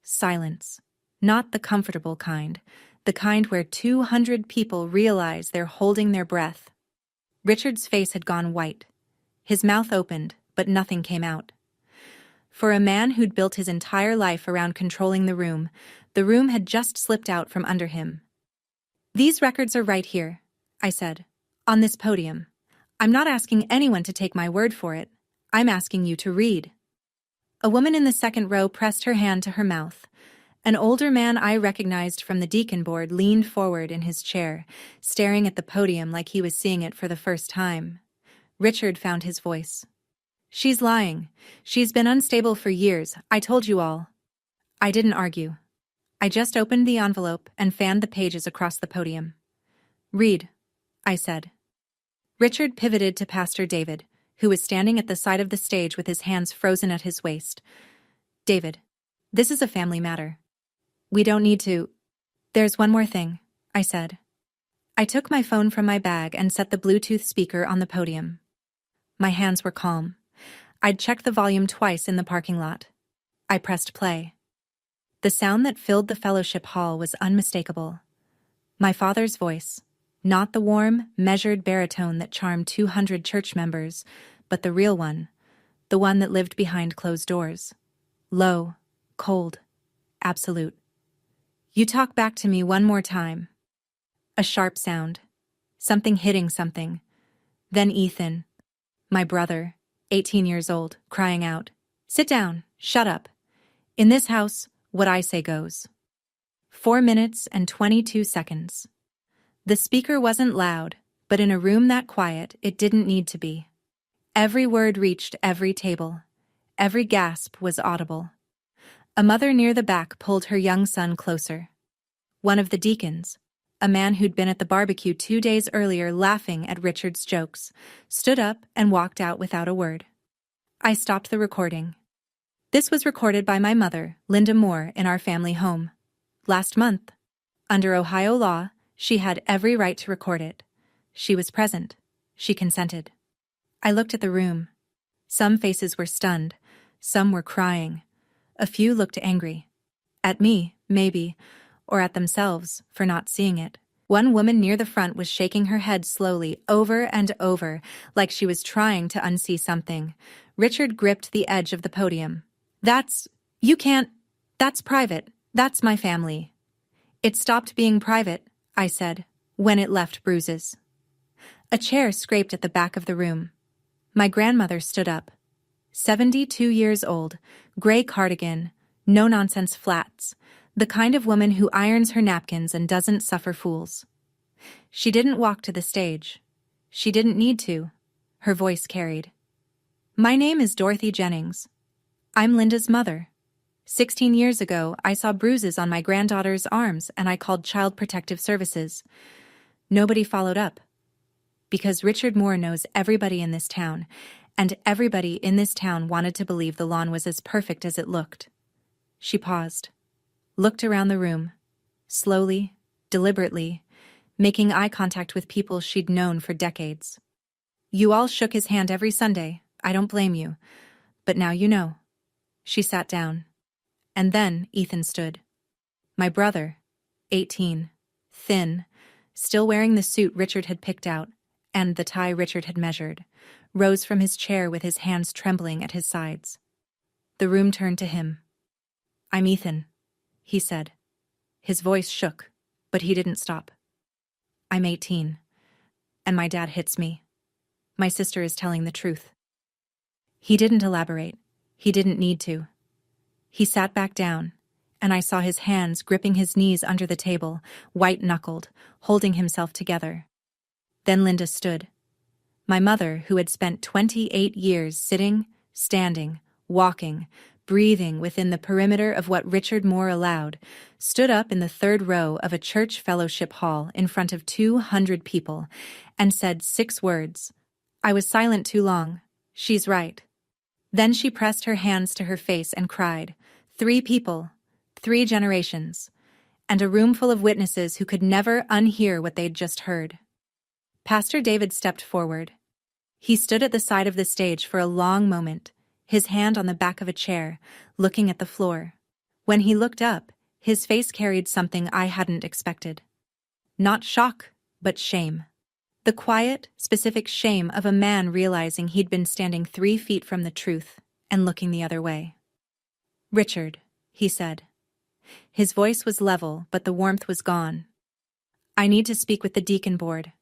Silence. Not the comfortable kind, the kind where 200 people realize they're holding their breath. Richard's face had gone white. His mouth opened, but nothing came out. For a man who'd built his entire life around controlling the room had just slipped out from under him. These records are right here, I said, on this podium. I'm not asking anyone to take my word for it. I'm asking you to read. A woman in the second row pressed her hand to her mouth. An older man I recognized from the deacon board leaned forward in his chair, staring at the podium like he was seeing it for the first time. Richard found his voice. She's lying. She's been unstable for years. I told you all. I didn't argue. I just opened the envelope and fanned the pages across the podium. Read, I said. Richard pivoted to Pastor David, who was standing at the side of the stage with his hands frozen at his waist. David, this is a family matter. We don't need to. There's one more thing, I said. I took my phone from my bag and set the Bluetooth speaker on the podium. My hands were calm. I'd checked the volume twice in the parking lot. I pressed play. The sound that filled the fellowship hall was unmistakable. My father's voice, not the warm, measured baritone that charmed 200 church members, but the real one, the one that lived behind closed doors. Low, cold, absolute. You talk back to me one more time. A sharp sound. Something hitting something. Then Ethan, my brother, 18 years old, crying out, "Sit down, shut up. In this house, what I say goes." 4 minutes and 22 seconds. The speaker wasn't loud, but in a room that quiet, it didn't need to be. Every word reached every table. Every gasp was audible. A mother near the back pulled her young son closer. One of the deacons, a man who'd been at the barbecue 2 days earlier laughing at Richard's jokes, stood up and walked out without a word. I stopped the recording. This was recorded by my mother, Linda Moore, in our family home. Last month. Under Ohio law, she had every right to record it. She was present. She consented. I looked at the room. Some faces were stunned. Some were crying. A few looked angry. At me, maybe, or at themselves for not seeing it. One woman near the front was shaking her head slowly, over and over, like she was trying to unsee something. Richard gripped the edge of the podium. You can't, that's private, that's my family. It stopped being private, I said, when it left bruises. A chair scraped at the back of the room. My grandmother stood up. 72 years old, gray cardigan, no-nonsense flats, the kind of woman who irons her napkins and doesn't suffer fools. She didn't walk to the stage. She didn't need to. Her voice carried. My name is Dorothy Jennings. I'm Linda's mother. 16 years ago, I saw bruises on my granddaughter's arms and I called Child Protective Services. Nobody followed up. Because Richard Moore knows everybody in this town, and everybody in this town wanted to believe the lawn was as perfect as it looked. She paused, looked around the room, slowly, deliberately, making eye contact with people she'd known for decades. You all shook his hand every Sunday, I don't blame you, but now you know. She sat down. And then Ethan stood. My brother, 18, thin, still wearing the suit Richard had picked out, and the tie Richard had measured, rose from his chair with his hands trembling at his sides. The room turned to him. I'm Ethan, he said. His voice shook, but he didn't stop. I'm 18, and my dad hits me. My sister is telling the truth. He didn't elaborate. He didn't need to. He sat back down, and I saw his hands gripping his knees under the table, white-knuckled, holding himself together. Then Linda stood. My mother, who had spent 28 years sitting, standing, walking, breathing within the perimeter of what Richard Moore allowed, stood up in the third row of a church fellowship hall in front of 200 people and said 6 words. I was silent too long. She's right. Then she pressed her hands to her face and cried, 3 people, 3 generations, and a room full of witnesses who could never unhear what they'd just heard. Pastor David stepped forward. He stood at the side of the stage for a long moment, his hand on the back of a chair, looking at the floor. When he looked up, his face carried something I hadn't expected. Not shock, but shame. The quiet, specific shame of a man realizing he'd been standing 3 feet from the truth and looking the other way. Richard, he said. His voice was level, but the warmth was gone. I need to speak with the deacon board.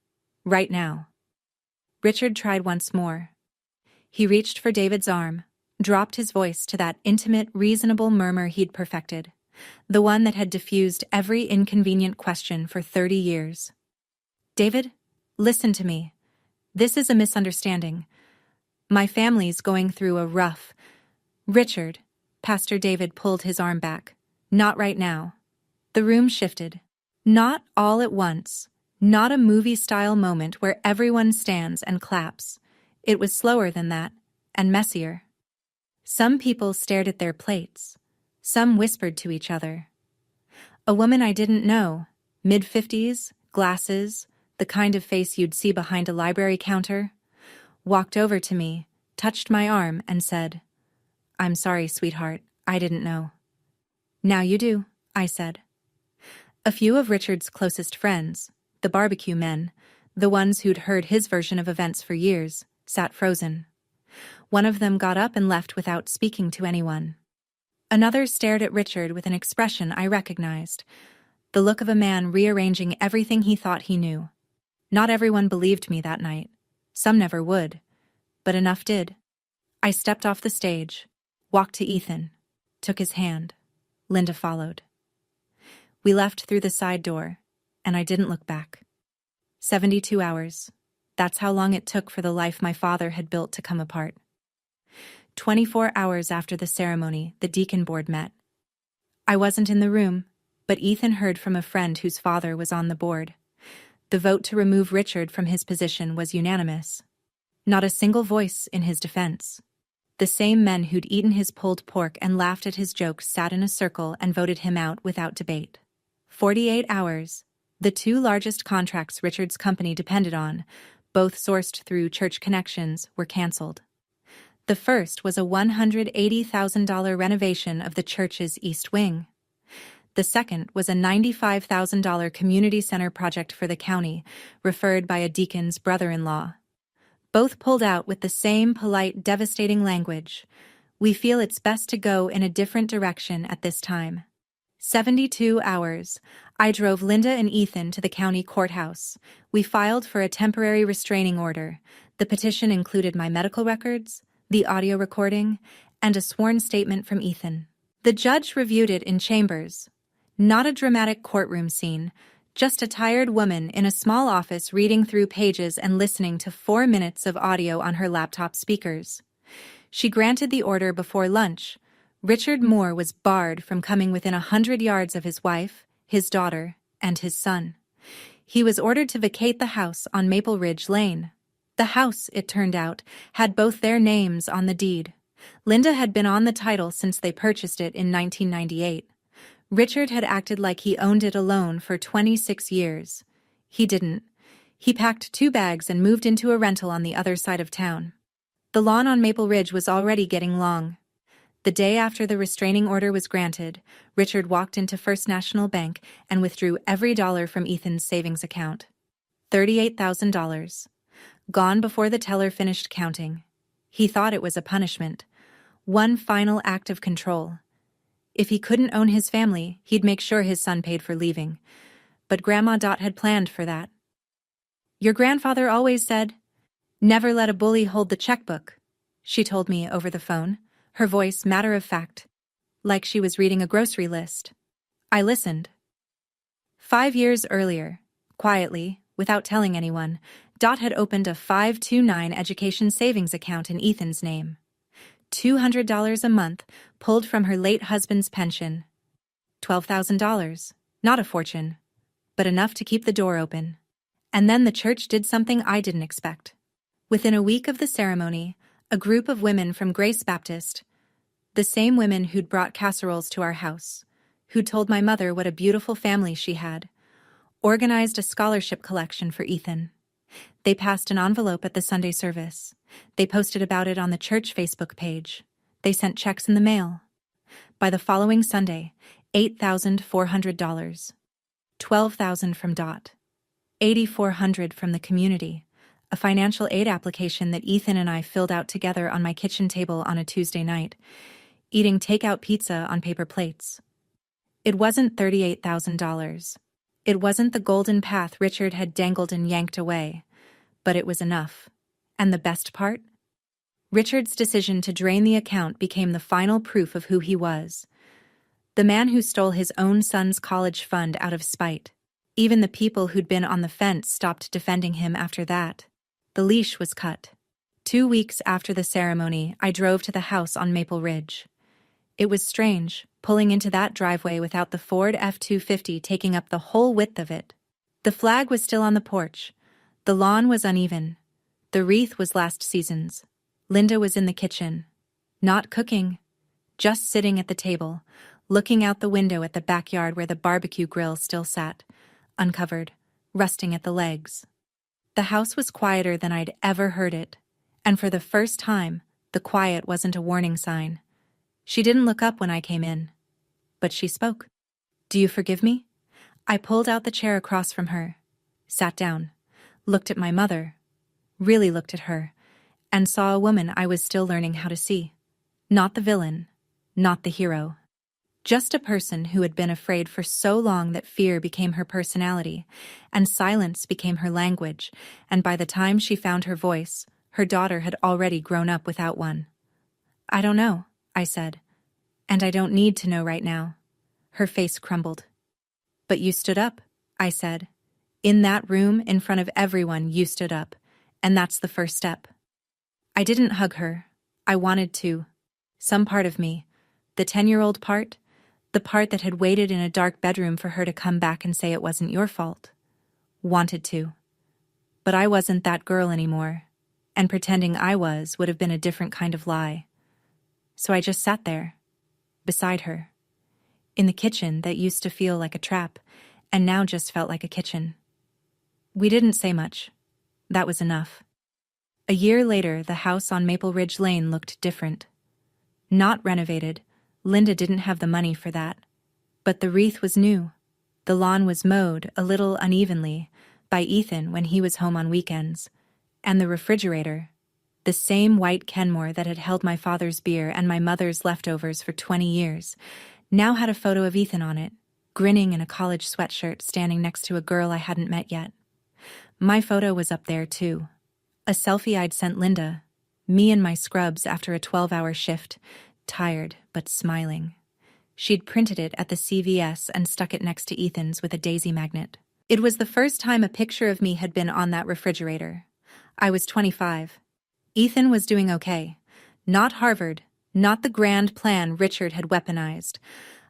Right now. Richard tried once more. He reached for David's arm, dropped his voice to that intimate, reasonable murmur he'd perfected, the one that had diffused every inconvenient question for 30 years. David, listen to me. This is a misunderstanding. My family's going through a rough... Richard, Pastor David pulled his arm back. Not right now. The room shifted. Not all at once. Not a movie-style moment where everyone stands and claps. It was slower than that, and messier. Some people stared at their plates. Some whispered to each other. A woman I didn't know, mid-50s, glasses, the kind of face you'd see behind a library counter, walked over to me, touched my arm, and said, I'm sorry, sweetheart, I didn't know. Now you do, I said. A few of Richard's closest friends, the barbecue men, the ones who'd heard his version of events for years, sat frozen. One of them got up and left without speaking to anyone. Another stared at Richard with an expression I recognized, the look of a man rearranging everything he thought he knew. Not everyone believed me that night. Some never would. But enough did. I stepped off the stage, walked to Ethan, took his hand. Linda followed. We left through the side door, and I didn't look back. 72 hours. That's how long it took for the life my father had built to come apart. 24 hours after the ceremony, the deacon board met. I wasn't in the room, but Ethan heard from a friend whose father was on the board. The vote to remove Richard from his position was unanimous. Not a single voice in his defense. The same men who'd eaten his pulled pork and laughed at his jokes sat in a circle and voted him out without debate. 48 hours. The 2 largest contracts Richard's company depended on, both sourced through church connections, were canceled. The first was a $180,000 renovation of the church's east wing. The second was a $95,000 community center project for the county, referred by a deacon's brother-in-law. Both pulled out with the same polite, devastating language. We feel it's best to go in a different direction at this time. 72 hours. I drove Linda and Ethan to the county courthouse. We filed for a temporary restraining order. The petition included my medical records, the audio recording, and a sworn statement from Ethan. The judge reviewed it in chambers. Not a dramatic courtroom scene, just a tired woman in a small office reading through pages and listening to 4 minutes of audio on her laptop speakers. She granted the order before lunch. Richard Moore was barred from coming within 100 yards of his wife, his daughter, and his son. He was ordered to vacate the house on Maple Ridge Lane. The house, it turned out, had both their names on the deed. Linda had been on the title since they purchased it in 1998. Richard had acted like he owned it alone for 26 years. He didn't. He packed 2 bags and moved into a rental on the other side of town. The lawn on Maple Ridge was already getting long. The day after the restraining order was granted, Richard walked into First National Bank and withdrew every dollar from Ethan's savings account. $38,000. Gone before the teller finished counting. He thought it was a punishment. One final act of control. If he couldn't own his family, he'd make sure his son paid for leaving. But Grandma Dot had planned for that. Your grandfather always said, "Never let a bully hold the checkbook," she told me over the phone, her voice matter-of-fact, like she was reading a grocery list. I listened. 5 years earlier, quietly, without telling anyone, Dot had opened a 529 education savings account in Ethan's name. $200 a month pulled from her late husband's pension. $12,000. Not a fortune, but enough to keep the door open. And then the church did something I didn't expect. Within a week of the ceremony, a group of women from Grace Baptist, the same women who'd brought casseroles to our house, who'd told my mother what a beautiful family she had, organized a scholarship collection for Ethan. They passed an envelope at the Sunday service. They posted about it on the church Facebook page. They sent checks in the mail. By the following Sunday, $8,400. $12,000 from Dot. $8,400 from the community, a financial aid application that Ethan and I filled out together on my kitchen table on a Tuesday night, eating takeout pizza on paper plates. It wasn't $38,000. It wasn't the golden path Richard had dangled and yanked away, but it was enough. And the best part? Richard's decision to drain the account became the final proof of who he was. The man who stole his own son's college fund out of spite. Even the people who'd been on the fence stopped defending him after that. The leash was cut. 2 weeks after the ceremony, I drove to the house on Maple Ridge. It was strange, pulling into that driveway without the Ford F-250 taking up the whole width of it. The flag was still on the porch. The lawn was uneven. The wreath was last season's. Linda was in the kitchen. Not cooking. Just sitting at the table, looking out the window at the backyard where the barbecue grill still sat, uncovered, rusting at the legs. The house was quieter than I'd ever heard it, and for the first time, the quiet wasn't a warning sign. She didn't look up when I came in, but she spoke. "Do you forgive me?" I pulled out the chair across from her, sat down, looked at my mother, really looked at her, and saw a woman I was still learning how to see. Not the villain, not the hero. Just a person who had been afraid for so long that fear became her personality, and silence became her language, and by the time she found her voice, her daughter had already grown up without one. "I don't know," I said, "and I don't need to know right now." Her face crumbled. "But you stood up," I said. "In that room, in front of everyone, you stood up, and that's the first step." I didn't hug her. I wanted to. Some part of me, the 10-year-old part, the part that had waited in a dark bedroom for her to come back and say it wasn't your fault, wanted to. But I wasn't that girl anymore, and pretending I was would have been a different kind of lie. So I just sat there, beside her, in the kitchen that used to feel like a trap, and now just felt like a kitchen. We didn't say much. That was enough. A year later, the house on Maple Ridge Lane looked different. Not renovated. Linda didn't have the money for that. But the wreath was new. The lawn was mowed, a little unevenly, by Ethan when he was home on weekends. And the refrigerator, the same white Kenmore that had held my father's beer and my mother's leftovers for 20 years, now had a photo of Ethan on it, grinning in a college sweatshirt standing next to a girl I hadn't met yet. My photo was up there, too. A selfie I'd sent Linda, me in my scrubs after a 12-hour shift, tired but smiling. She'd printed it at the CVS and stuck it next to Ethan's with a daisy magnet. It was the first time a picture of me had been on that refrigerator. I was 25. Ethan was doing okay. Not Harvard, not the grand plan Richard had weaponized.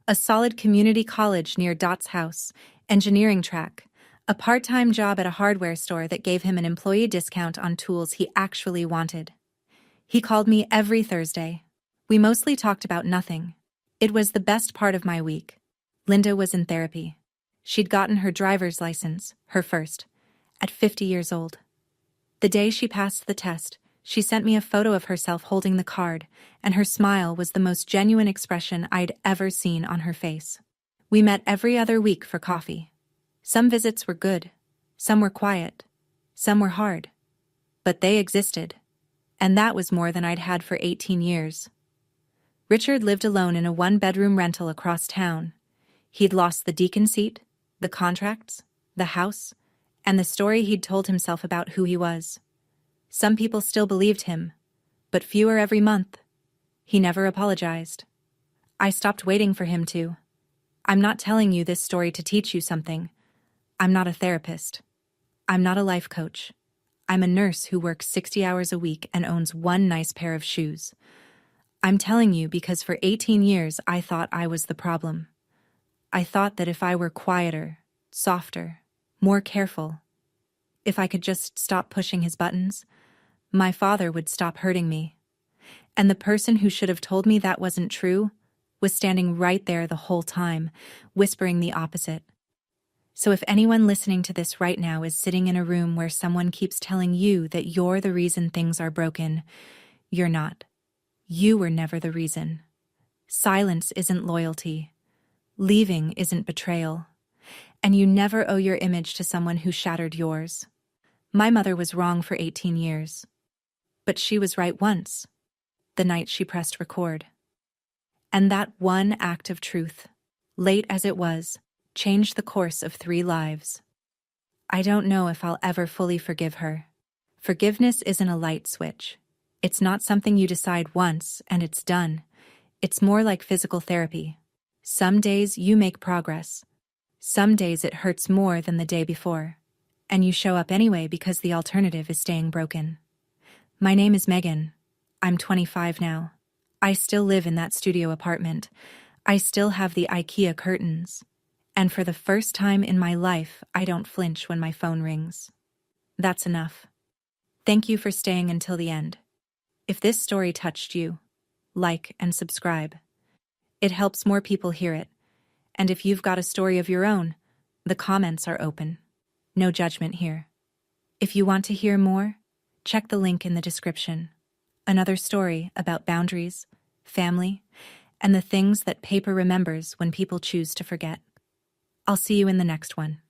A solid community college near Dot's house, engineering track, a part-time job at a hardware store that gave him an employee discount on tools he actually wanted. He called me every Thursday. We mostly talked about nothing. It was the best part of my week. Linda was in therapy. She'd gotten her driver's license, her first, at 50 years old. The day she passed the test, she sent me a photo of herself holding the card, and her smile was the most genuine expression I'd ever seen on her face. We met every other week for coffee. Some visits were good, some were quiet, some were hard. But they existed, and that was more than I'd had for 18 years. Richard lived alone in a one-bedroom rental across town. He'd lost the deacon seat, the contracts, the house, and the story he'd told himself about who he was. Some people still believed him, but fewer every month. He never apologized. I stopped waiting for him to. I'm not telling you this story to teach you something. I'm not a therapist. I'm not a life coach. I'm a nurse who works 60 hours a week and owns one nice pair of shoes. I'm telling you because for 18 years I thought I was the problem. I thought that if I were quieter, softer, more careful, if I could just stop pushing his buttons, my father would stop hurting me. And the person who should have told me that wasn't true was standing right there the whole time, whispering the opposite. So if anyone listening to this right now is sitting in a room where someone keeps telling you that you're the reason things are broken, you're not. You were never the reason. Silence isn't loyalty. Leaving isn't betrayal. And you never owe your image to someone who shattered yours. My mother was wrong for 18 years. But she was right once, the night she pressed record. And that one act of truth, late as it was, changed the course of 3 lives. I don't know if I'll ever fully forgive her. Forgiveness isn't a light switch. It's not something you decide once and it's done. It's more like physical therapy. Some days you make progress. Some days it hurts more than the day before. And you show up anyway because the alternative is staying broken. My name is Megan. I'm 25 now. I still live in that studio apartment. I still have the IKEA curtains. And for the first time in my life, I don't flinch when my phone rings. That's enough. Thank you for staying until the end. If this story touched you, like and subscribe. It helps more people hear it. And if you've got a story of your own, the comments are open. No judgment here. If you want to hear more, check the link in the description. Another story about boundaries, family, and the things that paper remembers when people choose to forget. I'll see you in the next one.